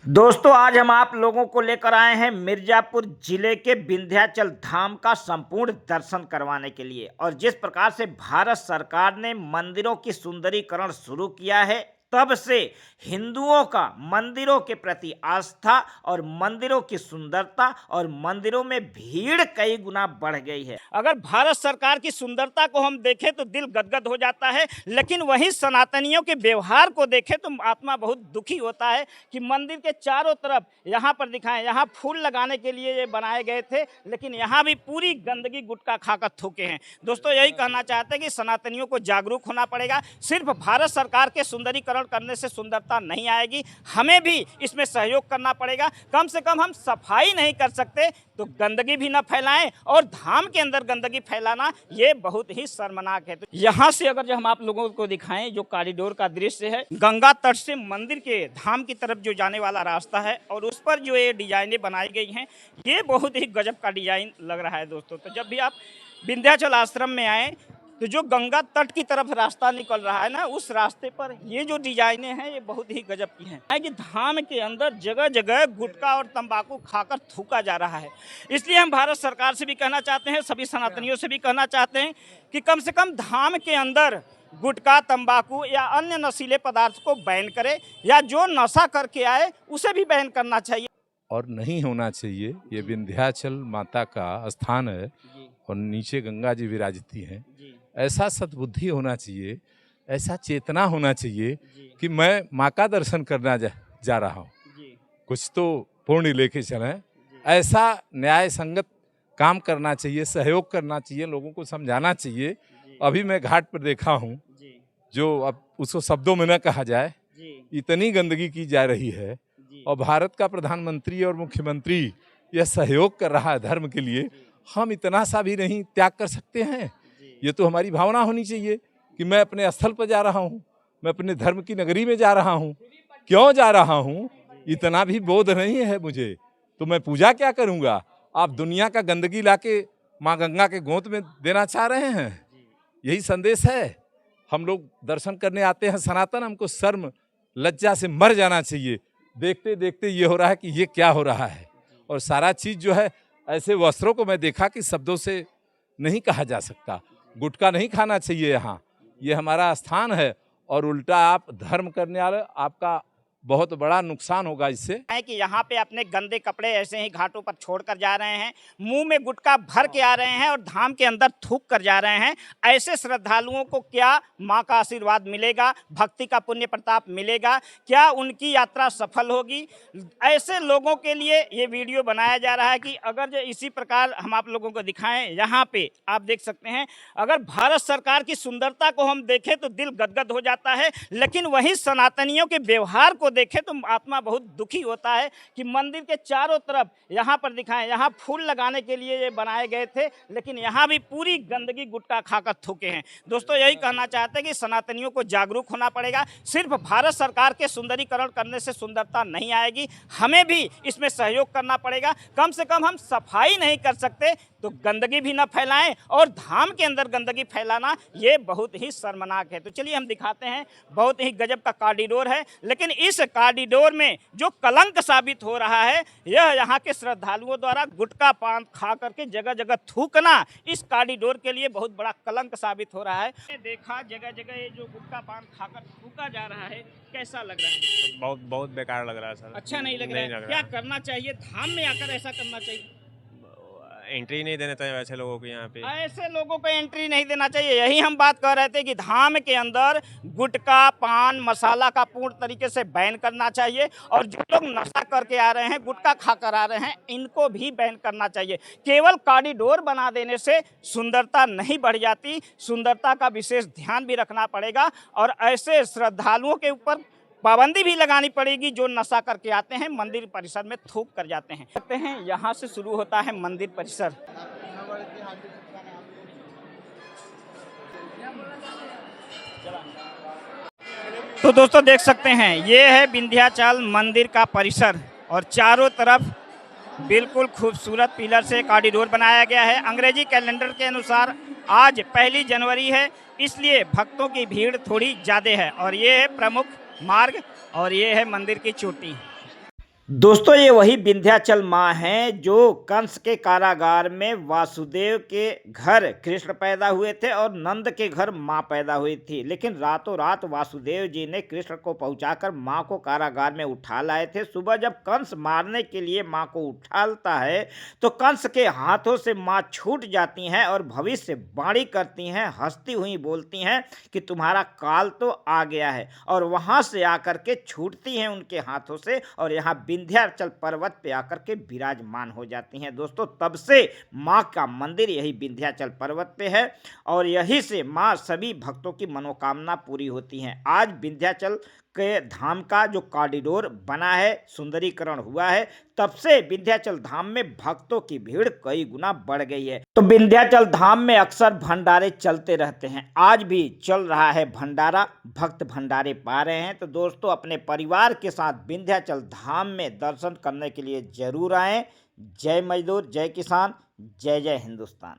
दोस्तों आज हम आप लोगों को लेकर आए हैं मिर्जापुर जिले के विंध्याचल धाम का संपूर्ण दर्शन करवाने के लिए। और जिस प्रकार से भारत सरकार ने मंदिरों की सुंदरीकरण शुरू किया है, तब से हिंदुओं का मंदिरों के प्रति आस्था और मंदिरों की सुंदरता और मंदिरों में भीड़ कई गुना बढ़ गई है। अगर भारत सरकार की सुंदरता को हम देखें तो दिल गदगद हो जाता है, लेकिन वहीं सनातनियों के व्यवहार को देखें तो आत्मा बहुत दुखी होता है कि मंदिर के चारों तरफ यहाँ पर दिखाएं, यहाँ फूल लगाने के लिए ये बनाए गए थे, लेकिन यहाँ भी पूरी गंदगी गुटखा खाकर थूके हैं। दोस्तों यही कहना चाहते हैं कि सनातनियों को जागरूक होना पड़ेगा। सिर्फ भारत सरकार के सुंदरीकरण करने से सुंदरता नहीं आएगी, हमें भी इसमें सहयोग करना पड़ेगा। कम से कम हम सफाई नहीं कर सकते तो गंदगी भी न फैलाएं, और धाम के अंदर गंदगी फैलाना ये बहुत ही शर्मनाक है। तो यहाँ से अगर जो हम आप लोगों को दिखाएं, जो कॉरिडोर का दृश्य है, गंगा तट से मंदिर के धाम की तरफ जो जाने वाला रास्ता है, और उस पर जो ये डिजाइनें बनाई गई हैं, ये बहुत ही गजब का डिजाइन लग रहा है। दोस्तों तो जब भी आप विंध्याचल आश्रम में आए तो जो गंगा तट की तरफ रास्ता निकल रहा है ना, उस रास्ते पर ये जो डिजाइनें हैं ये बहुत ही गजब की हैं कि धाम के अंदर जगह जगह गुटखा और तंबाकू खाकर थूका जा रहा है। इसलिए हम भारत सरकार से भी कहना चाहते हैं, सभी सनातनियों से भी कहना चाहते हैं कि कम से कम धाम के अंदर गुटखा, तंबाकू या अन्य नशीले पदार्थ को बैन करे, या जो नशा करके आए उसे भी बैन करना चाहिए और नहीं होना चाहिए। ये विंध्याचल माता का स्थान है और नीचे गंगा जी विराजती हैं। ऐसा सद्बुद्धि होना चाहिए, ऐसा चेतना होना चाहिए कि मैं माँ का दर्शन करना जा रहा हूँ, कुछ तो पुण्य लेके चलें। ऐसा न्याय संगत काम करना चाहिए, सहयोग करना चाहिए, लोगों को समझाना चाहिए। अभी मैं घाट पर देखा हूँ, जो अब उसको शब्दों में न कहा जाए, इतनी गंदगी की जा रही है, और भारत का प्रधानमंत्री और मुख्यमंत्री यह सहयोग कर रहा है धर्म के लिए। हम इतना सा भी नहीं त्याग कर सकते हैं? ये तो हमारी भावना होनी चाहिए कि मैं अपने स्थल पर जा रहा हूँ, मैं अपने धर्म की नगरी में जा रहा हूँ। क्यों जा रहा हूँ, इतना भी बोध नहीं है मुझे, तो मैं पूजा क्या करूँगा? आप दुनिया का गंदगी लाके माँ गंगा के गोद में देना चाह रहे हैं, यही संदेश है। हम लोग दर्शन करने आते हैं सनातन, हमको शर्म लज्जा से मर जाना चाहिए। देखते देखते ये हो रहा है कि ये क्या हो रहा है। और सारा चीज़ जो है, ऐसे वस्त्रों को मैं देखा कि शब्दों से नहीं कहा जा सकता। गुटखा नहीं खाना चाहिए यहाँ, ये हमारा स्थान है, और उल्टा आप धर्म करने वाले, आपका बहुत बड़ा नुकसान होगा इससे। है कि यहाँ पे अपने गंदे कपड़े ऐसे ही घाटों पर छोड़कर जा रहे हैं, मुंह में गुटखा भर के आ रहे हैं और धाम के अंदर थूक कर जा रहे हैं। ऐसे श्रद्धालुओं को क्या माँ का आशीर्वाद मिलेगा, भक्ति का पुण्य प्रताप मिलेगा, क्या उनकी यात्रा सफल होगी? ऐसे लोगों के लिए ये वीडियो बनाया जा रहा है कि अगर जो इसी प्रकार हम आप लोगों को दिखाएं, यहाँ पे आप देख सकते हैं, अगर भारत सरकार की सुंदरता को हम देखें तो दिल गदगद हो जाता है, लेकिन वहीं सनातनियों के व्यवहार को देखें तो आत्मा बहुत दुखी होता है कि मंदिर के चारों तरफ यहाँ पर दिखाएं, यहाँ फूल लगाने के लिए ये बनाए गए थे, लेकिन यहाँ भी पूरी गंदगी गुटखा खाकर थूके हैं। दोस्तों यही कहना चाहते हैं कि सनातनियों को जागरूक होना पड़ेगा। सिर्फ भारत सरकार के सुंदरीकरण करने से सुंदरता नहीं आएगी, हमें भी इसमें सहयोग करना पड़ेगा। कम से कम हम सफाई नहीं कर सकते तो गंदगी भी न फैलाएं, और धाम के अंदर गंदगी फैलाना ये बहुत ही शर्मनाक है। तो चलिए हम दिखाते हैं, बहुत ही गजब का कॉरिडोर है, लेकिन इस कॉरिडोर में जो कलंक साबित हो रहा है, यह यहाँ के श्रद्धालुओं द्वारा गुटखा पान खा करके जगह जगह थूकना इस कॉरिडोर के लिए बहुत बड़ा कलंक साबित हो रहा है। देखा जगह जगह ये जो गुटखा पान खाकर थूका जा रहा है, कैसा लग रहा है? बहुत बहुत बेकार लग रहा है सर। अच्छा नहीं लग रहा है? क्या करना चाहिए? धाम में आकर ऐसा करना चाहिए? एंट्री नहीं देना चाहिए वैसे लोगों को यहाँ पे। ऐसे लोगों को एंट्री नहीं देना चाहिए। यही हम बात कर रहे थे कि धाम के अंदर गुटखा, पान मसाला का पूर्ण तरीके से बैन करना चाहिए, और जो लोग नशा करके आ रहे हैं, गुटखा खाकर आ रहे हैं, इनको भी बैन करना चाहिए। केवल कॉरिडोर बना देने से सुंदरता नहीं बढ़ जाती, सुंदरता का विशेष ध्यान भी रखना पड़ेगा, और ऐसे श्रद्धालुओं के ऊपर पाबंदी भी लगानी पड़ेगी जो नशा करके आते हैं, मंदिर परिसर में थूक कर जाते हैं। कहते हैं यहाँ से शुरू होता है मंदिर परिसर। तो दोस्तों देख सकते हैं, ये है विंध्याचल मंदिर का परिसर, और चारों तरफ बिल्कुल खूबसूरत पिलर से कॉरिडोर बनाया गया है। अंग्रेजी कैलेंडर के अनुसार आज 1 जनवरी है, इसलिए भक्तों की भीड़ थोड़ी ज़्यादा है। और ये है प्रमुख मार्ग, और ये है मंदिर की चोटी। दोस्तों ये वही विंध्याचल माँ हैं जो कंस के कारागार में वासुदेव के घर कृष्ण पैदा हुए थे और नंद के घर माँ पैदा हुई थी। लेकिन रातों रात वासुदेव जी ने कृष्ण को पहुंचाकर माँ को कारागार में उठा लाए थे। सुबह जब कंस मारने के लिए माँ को उठाता है तो कंस के हाथों से माँ छूट जाती हैं और भविष्यवाणी करती हैं, हंसती हुई बोलती हैं कि तुम्हारा काल तो आ गया है, और वहां से आकर के छूटती हैं उनके हाथों से और यहाँ विंध्याचल पर्वत पे आकर के विराजमान हो जाती हैं। दोस्तों तब से माँ का मंदिर यही विंध्याचल पर्वत पे है और यही से माँ सभी भक्तों की मनोकामना पूरी होती हैं। आज विंध्याचल के धाम का जो कॉरिडोर बना है, सुंदरीकरण हुआ है, तब से विंध्याचल धाम में भक्तों की भीड़ कई गुना बढ़ गई है। तो विंध्याचल धाम में अक्सर भंडारे चलते रहते हैं, आज भी चल रहा है भंडारा, भक्त भंडारे पा रहे हैं। तो दोस्तों अपने परिवार के साथ विंध्याचल धाम में दर्शन करने के लिए जरूर आएं। जय मजदूर, जय किसान, जय जय हिंदुस्तान।